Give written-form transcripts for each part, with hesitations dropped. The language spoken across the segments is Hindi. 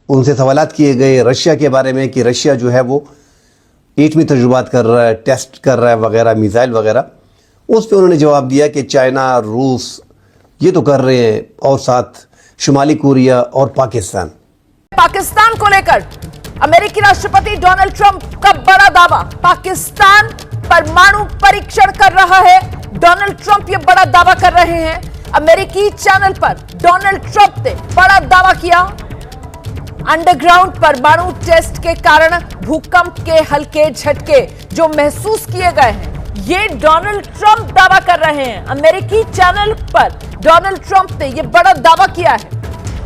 उनसे सवालात किए गए रशिया के बारे में कि रशिया जो है वो एटमी तजुर्बात कर रहा है, टेस्ट कर रहा है वगैरह, मिसाइल वगैरह। उस पर उन्होंने जवाब दिया कि चाइना, रूस ये तो कर रहे हैं, और साथ शुमाली कोरिया और पाकिस्तान। पाकिस्तान को लेकर अमेरिकी राष्ट्रपति डोनाल्ड ट्रंप का बड़ा दावा, पाकिस्तान परमाणु परीक्षण कर रहा है। डोनाल्ड ट्रंप ये बड़ा दावा कर रहे हैं। अमेरिकी चैनल पर डोनाल्ड ट्रंप ने बड़ा दावा किया, अंडरग्राउंड परमाणु टेस्ट के कारण भूकंप के हल्के झटके जो महसूस किए गए हैं, ये डोनाल्ड ट्रंप दावा कर रहे हैं। अमेरिकी चैनल पर डोनाल्ड ट्रंप ने यह बड़ा दावा किया है,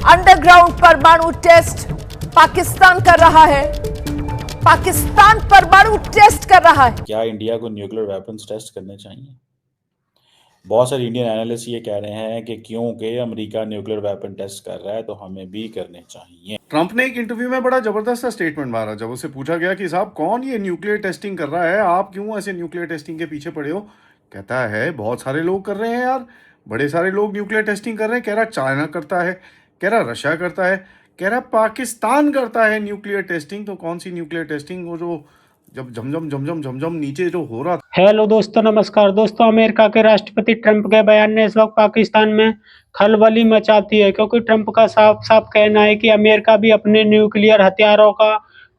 अंडरग्राउंड परमाणु टेस्ट पाकिस्तान कर रहा है, पाकिस्तान परमाणु टेस्ट कर रहा है। क्या इंडिया को न्यूक्लियर वेपन्स टेस्ट करने चाहिए? बहुत सारे इंडियन एनालिस्ट ये कह रहे हैं कि क्योंकि अमेरिका न्यूक्लियर वेपन टेस्ट कर रहा है तो हमें भी करने चाहिए। ट्रंप ने एक इंटरव्यू में बड़ा जबरदस्त स्टेटमेंट मारा जब उससे पूछा गया कि साहब कौन ये न्यूक्लियर टेस्टिंग कर रहा है, आप क्यों ऐसे न्यूक्लियर टेस्टिंग के पीछे पड़े हो। कहता है बहुत सारे लोग कर रहे हैं यार, बड़े सारे लोग न्यूक्लियर टेस्टिंग कर रहे हैं। कह रहा चाइना करता है, कह रहा रशिया करता है, कह रहा पाकिस्तान करता है न्यूक्लियर टेस्टिंग। तो कौन सी न्यूक्लियर टेस्टिंग, वो जो जब झमझम नीचे जो हो रहा था। हेलो दोस्तों, नमस्कार दोस्तों। अमेरिका के राष्ट्रपति ट्रंप के बयान ने इस वक्त पाकिस्तान में खलबली मचाती है, क्योंकि ट्रंप का साफ साफ कहना है कि अमेरिका भी अपने न्यूक्लियर हथियारों का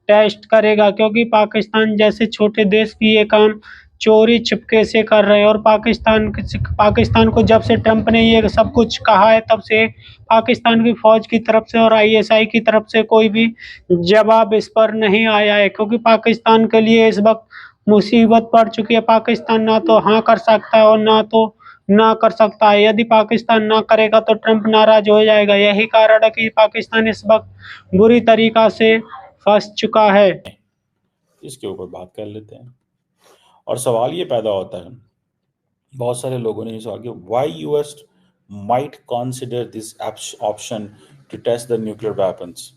टेस्ट करेगा, क्योंकि पाकिस्तान जैसे छोटे देश भी ये काम चोरी छिपके से कर रहे हैं। और पाकिस्तान को जब से ट्रंप ने ये सब कुछ कहा है, तब से पाकिस्तान की फौज की तरफ से और आईएसआई की तरफ से कोई भी जवाब इस पर नहीं आया है, क्योंकि पाकिस्तान के लिए इस वक्त मुसीबत पड़ चुकी है। पाकिस्तान ना तो हाँ कर सकता है और ना तो ना कर सकता है। यदि पाकिस्तान ना करेगा तो ट्रंप नाराज हो जाएगा। यही कारण है कि पाकिस्तान इस वक्त बुरी तरीका से फंस चुका है। इसके ऊपर बात कर लेते हैं। और सवाल ये पैदा होता है, बहुत सारे लोगों ने ये सवाल किया, why US might consider this option to test the nuclear weapons.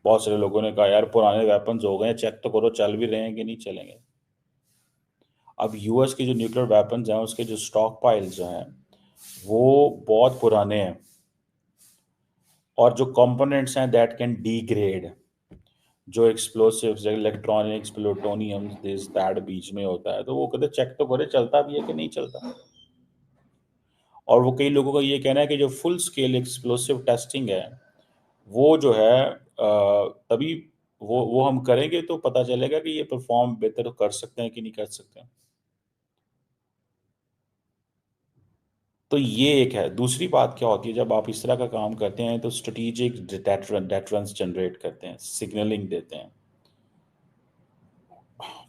बहुत सारे लोगों ने कहा यार पुराने वेपन्स हो गए, चेक तो करो चल भी रहे हैं कि नहीं चलेंगे। अब यूएस के जो न्यूक्लियर वेपन्स हैं उसके जो स्टॉक पाइल्स हैं वो बहुत पुराने हैं, और जो कंपोनेंट्स हैं दैट कैन डिग्रेड, जो explosives, electronics, plutonium, this that बीच में होता है, तो वो कहते चेक तो करे चलता भी है कि नहीं चलता। और वो कई लोगों का ये कहना है कि जो फुल स्केल एक्सप्लोसिव टेस्टिंग है वो जो है तभी वो हम करेंगे तो पता चलेगा कि ये परफॉर्म बेहतर कर सकते हैं कि नहीं कर सकते हैं। तो ये एक है। दूसरी बात क्या होती है, जब आप इस तरह का काम करते हैं तो स्ट्रेटेजिक डेटरेंस जनरेट करते हैं, सिग्नलिंग देते हैं,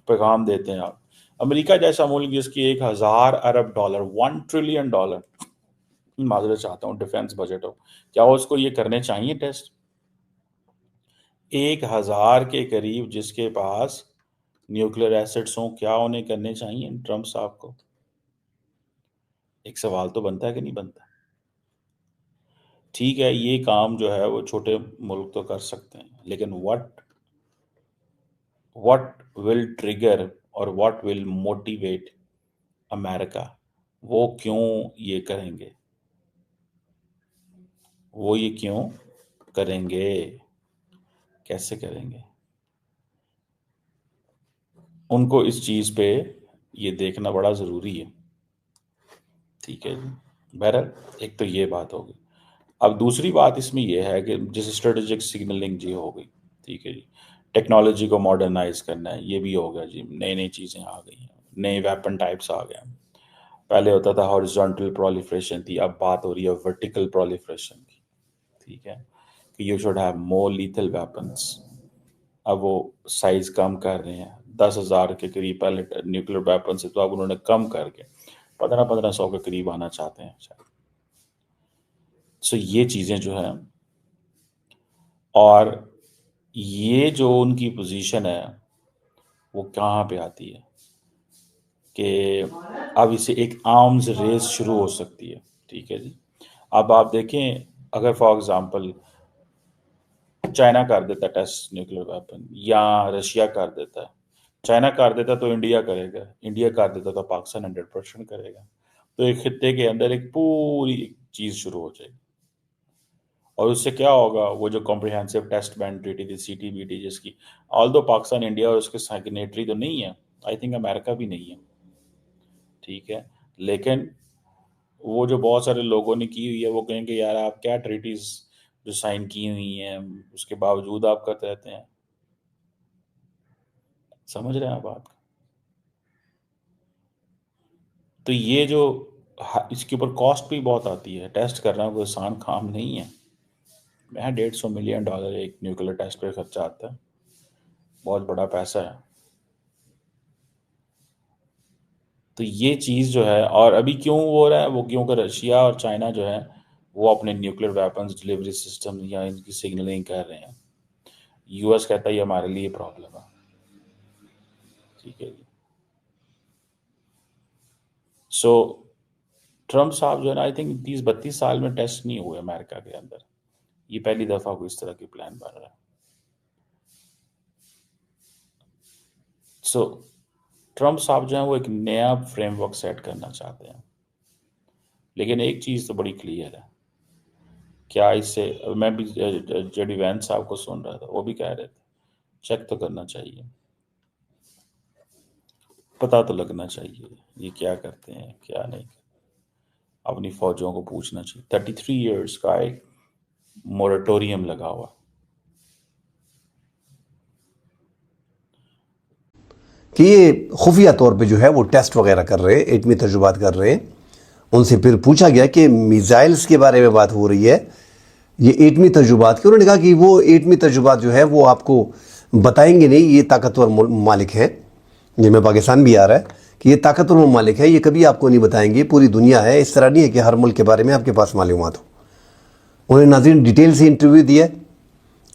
पैगाम देते हैं। आप अमेरिका जैसा मुल्क जिसकी 1000 अरब डॉलर, $1 ट्रिलियन, माजरत चाहता हूँ, डिफेंस बजट हो, क्या उसको ये करने चाहिए टेस्ट? 1000 के करीब जिसके पास न्यूक्लियर एसेट्स हों, क्या उन्हें करने चाहिए ट्रंप साहब को? एक सवाल तो बनता है कि नहीं बनता? ठीक है, ये काम जो है वो छोटे मुल्क तो कर सकते हैं, लेकिन व्हाट विल ट्रिगर और व्हाट विल मोटिवेट अमेरिका, वो क्यों ये करेंगे, वो ये क्यों करेंगे, कैसे करेंगे? उनको इस चीज़ पे ये देखना बड़ा ज़रूरी है। ठीक है जी। बहरहाल एक तो ये बात होगी। अब दूसरी बात इसमें यह है कि जैसे स्ट्रेटेजिक सिग्नलिंग जी हो गई, ठीक है जी, टेक्नोलॉजी को मॉडर्नाइज करना है, ये भी हो गया जी, नई नई चीज़ें आ गई हैं, नए वेपन टाइप्स आ गए हैं। पहले होता था हॉरिजॉन्टल प्रोलिफरेशन थी, अब बात हो रही है वर्टिकल प्रोलिफरेशन की। ठीक है कि you should have more lethal weapons. अब वो साइज कम कर रहे हैं, 10,000 के करीब पहले न्यूक्लियर वेपन से, तो अब उन्होंने कम करके 1500 के करीब आना चाहते हैं शायद। सो ये चीज़ें जो हैं, और ये जो उनकी पोजीशन है वो कहाँ पे आती है कि अब इसे एक आर्म्स रेस शुरू हो सकती है। ठीक है जी। अब आप देखें, अगर फॉर एग्जांपल चाइना कर देता टेस्ट न्यूक्लियर वेपन, या रशिया कर देता है, चाइना कर देता तो इंडिया करेगा, इंडिया कर देता तो पाकिस्तान 100% करेगा। तो एक खित्ते के अंदर एक पूरी चीज़ शुरू हो जाएगी, और उससे क्या होगा, वो जो कॉम्प्रिहेंसिव टेस्ट बैन ट्रीटी थी CTBT, जिसकी ऑल्दो पाकिस्तान इंडिया और उसके सिग्नेटरी तो नहीं है, आई थिंक अमेरिका भी नहीं है, ठीक है, लेकिन वो जो बहुत सारे लोगों ने की हुई है वो कहेंगे यार आप क्या ट्रीटीज जो साइन की हुई हैं उसके बावजूद आप करते रहते हैं। समझ रहे हैं आप बात? तो ये जो इसके ऊपर कॉस्ट भी बहुत आती है, टेस्ट करना कोई आसान काम नहीं है। मैं $150 मिलियन एक न्यूक्लियर टेस्ट पे खर्चा आता है, बहुत बड़ा पैसा है। तो ये चीज़ जो है, और अभी क्यों हो रहा है वो, क्योंकि रशिया और चाइना जो है वो अपने न्यूक्लियर वेपन्स डिलीवरी सिस्टम या इनकी सिग्नलिंग कर रहे हैं। US कहता है ये हमारे लिए प्रॉब्लम है, ठीक है जी। सो ट्रम्प साहब जो है ना, आई थिंक 30-32 साल में टेस्ट नहीं हुए अमेरिका के अंदर, ये पहली दफ़ा कोई इस तरह की प्लान बन रहा है। सो ट्रम्प साहब जो है वो एक नया फ्रेमवर्क सेट करना चाहते हैं, लेकिन एक चीज़ तो बड़ी क्लियर है, क्या इससे, मैं भी जेडी वैंस साहब को सुन रहा था, वो भी कह रहे थे चेक तो करना चाहिए, पता तो लगना चाहिए ये क्या करते हैं क्या नहीं करते, अपनी फौजों को पूछना चाहिए। 33 इयर्स का एक मोरेटोरियम लगा हुआ, कि ये खुफिया तौर पे जो है वो टेस्ट वगैरह कर रहे हैं, एटमी तजुबात कर रहे हैं। उनसे फिर पूछा गया कि मिसाइल्स के बारे में बात हो रही है, ये एटमी तजुबात की, उन्होंने कहा कि वो एटमी तजुबात जो है वो आपको बताएंगे नहीं, ये ताकतवर मालिक है, जिनमें पाकिस्तान भी आ रहा है कि ये ताकतवर ममालिक है, ये कभी आपको नहीं बताएंगे, पूरी दुनिया है, इस तरह नहीं है कि हर मुल्क के बारे में आपके पास मालूमात हो। उन्होंने नाज़रीन डिटेल से इंटरव्यू दिया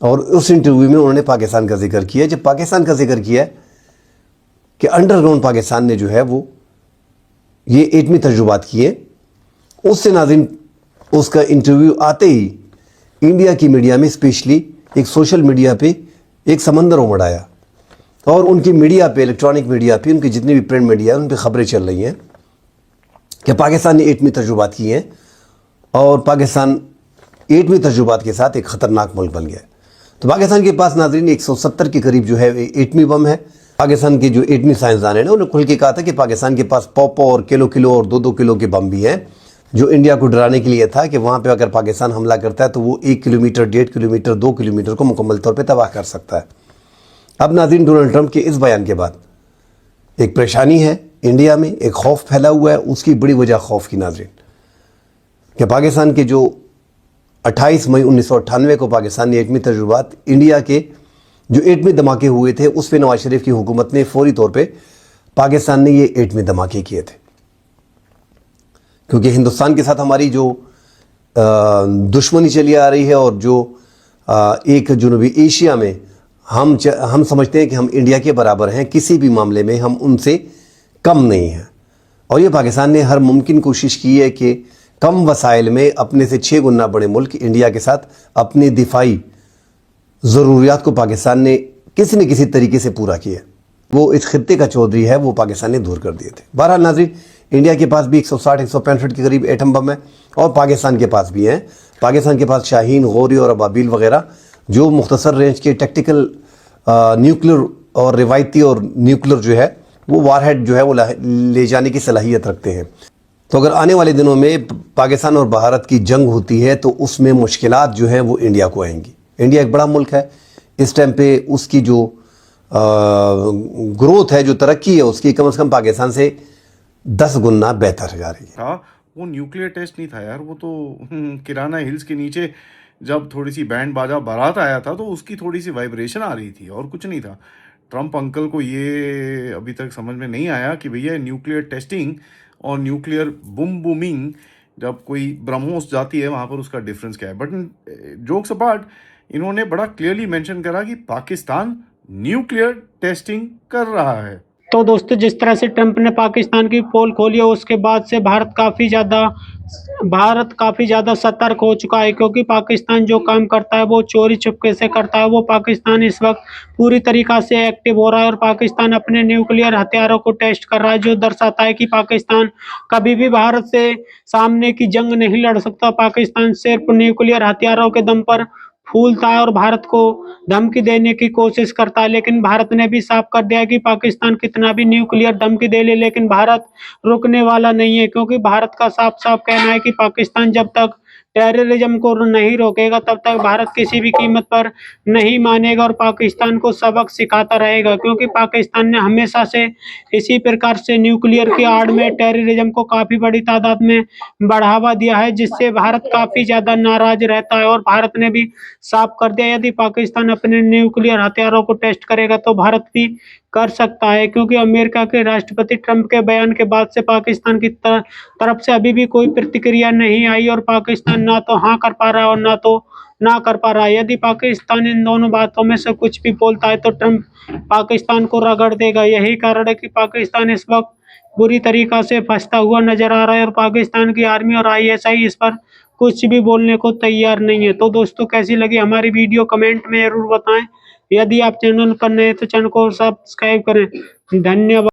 और उस इंटरव्यू में उन्होंने पाकिस्तान का जिक्र किया। जब पाकिस्तान का जिक्र किया कि अंडरग्राउंड पाकिस्तान ने जो है वो ये एटमी तजुबात किए, उससे नाज़रीन उसका इंटरव्यू आते ही इंडिया की मीडिया में, स्पेशली एक सोशल मीडिया पे एक समंदर उमड़ आया और उनकी मीडिया पे, इलेक्ट्रॉनिक मीडिया पे, उनकी जितनी भी प्रिंट मीडिया है उन पर ख़बरें चल रही हैं कि पाकिस्तान ने एटमी तजुबात किए हैं और पाकिस्तान एटमी तजुबात के साथ एक ख़तरनाक मुल्क बन गया है। तो पाकिस्तान के पास नाज़रीन 170 के करीब जो है एटमी बम है। पाकिस्तान के जो एटमी साइंसदान है ना, उन्होंने खुल के कहा था कि पाकिस्तान के पास पौ और किलो और 2-2 किलो के बम भी हैं, जो इंडिया को डराने के लिए था कि वहाँ पे अगर पाकिस्तान हमला करता है तो वो 1 किलोमीटर, 1.5 किलोमीटर, 2 किलोमीटर को मुकम्मल तौर पे तबाह कर सकता है। अब नाज़रीन डोनाल्ड ट्रंप के इस बयान के बाद एक परेशानी है इंडिया में, एक खौफ फैला हुआ है। उसकी बड़ी वजह खौफ की नाज़रीन कि पाकिस्तान के जो 28 मई 1998 को पाकिस्तान ने एटमी तजुर्बात, इंडिया के जो एटमी धमाके हुए थे उस पर नवाज शरीफ की हुकूमत ने फौरी तौर पे पाकिस्तान ने ये एटमी धमाके किए थे, क्योंकि हिंदुस्तान के साथ हमारी जो दुश्मनी चली आ रही है और जो एक जनूबी एशिया में हम समझते हैं कि हम इंडिया के बराबर हैं, किसी भी मामले में हम उनसे कम नहीं हैं। और ये पाकिस्तान ने हर मुमकिन कोशिश की है कि कम वसाइल में अपने से 6 गुना बड़े मुल्क इंडिया के साथ अपनी दिफाई ज़रूरियात को पाकिस्तान ने किसी न किसी तरीके से पूरा किया। वो इस खित्ते का चौधरी है, वो पाकिस्तान ने दूर कर दिए थे। बहरहाल नाज़रीन, इंडिया के पास भी 160-165 के करीब एटम बम है और पाकिस्तान के पास भी हैं। पाकिस्तान के पास शाहीन, गौरी और अबाबिल वगैरह जो मुख्तसर रेंज के टैक्टिकल न्यूक्लियर और रिवायती और न्यूक्लियर जो है वो वारहेड जो है वो ले जाने की सलाहियत रखते हैं। तो अगर आने वाले दिनों में पाकिस्तान और भारत की जंग होती है तो उसमें मुश्किलात जो है वो इंडिया को आएंगी। इंडिया एक बड़ा मुल्क है, इस टाइम पे उसकी जो ग्रोथ है, जो तरक्की है उसकी कम से कम पाकिस्तान से 10 गुना बेहतर जा रही है। था वो न्यूक्लियर टेस्ट नहीं था यार, वो तो किराना हिल्स के नीचे जब थोड़ी सी बैंड बाजा बारात आया था तो उसकी थोड़ी सी वाइब्रेशन आ रही थी और कुछ नहीं था। ट्रंप अंकल को ये अभी तक समझ में नहीं आया कि भैया न्यूक्लियर टेस्टिंग और न्यूक्लियर बूमिंग, जब कोई ब्रह्मोस जाती है वहाँ पर उसका डिफरेंस क्या है। बट जोक्स अपार्ट, इन्होंने बड़ा क्लियरली मेंशन करा कि पाकिस्तान न्यूक्लियर टेस्टिंग कर रहा है। तो दोस्तों जिस तरह से ट्रंप ने पाकिस्तान की पोल खोली है उसके बाद से भारत काफ़ी ज़्यादा सतर्क हो चुका है, क्योंकि पाकिस्तान जो काम करता है वो चोरी चुपके से करता है। वो पाकिस्तान इस वक्त पूरी तरीक़ा से एक्टिव हो रहा है और पाकिस्तान अपने न्यूक्लियर हथियारों को टेस्ट कर रहा है, जो दर्शाता है कि पाकिस्तान कभी भी भारत से सामने की जंग नहीं लड़ सकता। पाकिस्तान सिर्फ न्यूक्लियर हथियारों के दम पर फूलता है और भारत को धमकी देने की कोशिश करता है, लेकिन भारत ने भी साफ कर दिया है कि पाकिस्तान कितना भी न्यूक्लियर धमकी दे ले, लेकिन भारत रुकने वाला नहीं है, क्योंकि भारत का साफ-साफ कहना है कि पाकिस्तान जब तक टेररिज्म को नहीं रोकेगा तब तक भारत किसी भी कीमत पर नहीं मानेगा और पाकिस्तान को सबक सिखाता रहेगा, क्योंकि पाकिस्तान ने हमेशा से इसी प्रकार से न्यूक्लियर की आड़ में टेररिज्म को काफ़ी बड़ी तादाद में बढ़ावा दिया है, जिससे भारत काफ़ी ज़्यादा नाराज़ रहता है। और भारत ने भी साफ कर दिया यदि पाकिस्तान अपने न्यूक्लियर हथियारों को टेस्ट करेगा तो भारत भी कर सकता है, क्योंकि अमेरिका के राष्ट्रपति ट्रंप के बयान के बाद से पाकिस्तान की तरफ से अभी भी कोई प्रतिक्रिया नहीं आई और पाकिस्तान ना तो हाँ कर पा रहा है और ना तो ना कर पा रहा है। यदि पाकिस्तान इन दोनों बातों में से कुछ भी बोलता है तो ट्रंप पाकिस्तान को रगड़ देगा। यही कारण है कि पाकिस्तान इस वक्त बुरी तरीक़ा से फंसता हुआ नज़र आ रहा है और पाकिस्तान की आर्मी और ISI इस पर कुछ भी बोलने को तैयार नहीं है। तो दोस्तों कैसी लगी हमारी वीडियो कमेंट में ज़रूर बताएं। यदि आप चैनल पर नए हैं तो चैनल को सब्सक्राइब करें। धन्यवाद।